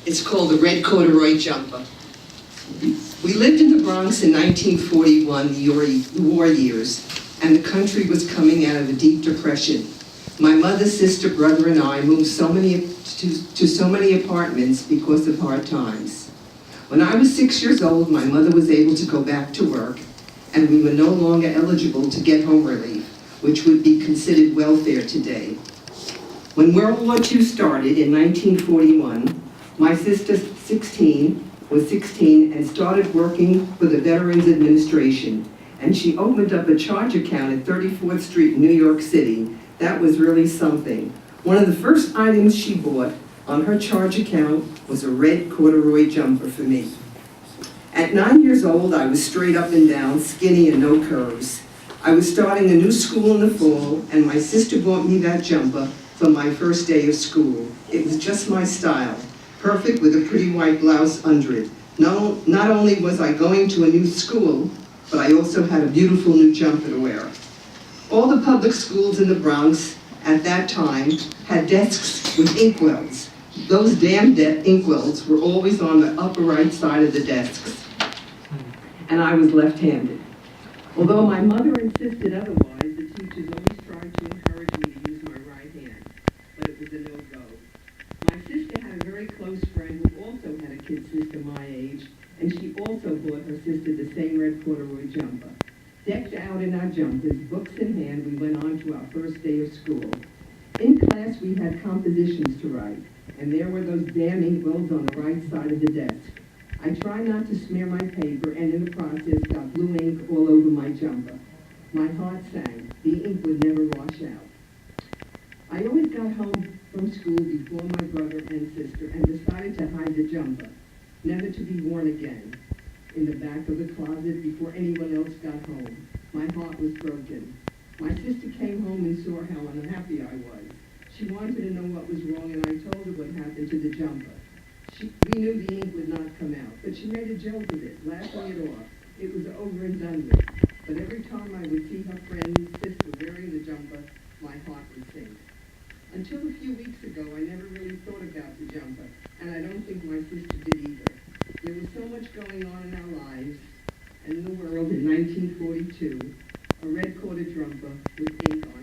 It's called the red corduroy jumper. We lived in the Bronx in 1941, the war years, and the country was coming out of a deep depression. My mother, sister, brother, and I moved to so many apartments because of hard times. When I was 6 years old, my mother was able to go back to work, and we were no longer eligible to get home relief, which would be considered welfare today. When World War II started in 1941, my sister was 16 and started working for the Veterans Administration, and she opened up a charge account at 34th Street in New York City. That was really something. One of the first items she bought on her charge account was a red corduroy jumper for me. At 9 years old, I was straight up and down, skinny and no curves. I was starting a new school in the fall, and my sister bought me that jumper for my first day of school. It was just my style, perfect with a pretty white blouse under it. Not only was I going to a new school, but I also had a beautiful new jumper to wear. All the public schools in the Bronx at that time had desks with inkwells. Those damn inkwells were always on the upper right side of the desks, and I was left-handed. Although my mother insisted otherwise, the teachers always tried to encourage me to use my right hand, but it was a no-go. My sister had a very close friend who also had a kid sister my age, and she also bought her sister the same red corduroy jumper. Decked out in our jumpers, books in hand, we went on to our first day of school. In class, we had compositions to write, and there were those damn inkwells on the right side of the desk. I tried not to smear my paper, and in the process got blue ink all over my jumper. My heart sank. The ink would never wash out. I always got home from school before my brother and sister and decided to hide the jumper, never to be worn again, in the back of the closet before anyone else got home. My heart was broken. My sister came home and saw how unhappy I was. She wanted to know what was wrong, and I told her what happened to the jumper. We knew the ink would not come out, but she made a joke of it, laughing it off. It was over and done with. But every time I would see her friend's sister wearing the jumper, my heart would sink. Until a few weeks ago, I never really thought about the jumper, and I don't think my sister did either. There was so much going on in our lives and in the world in 1942, a red corduroy jumper with ink on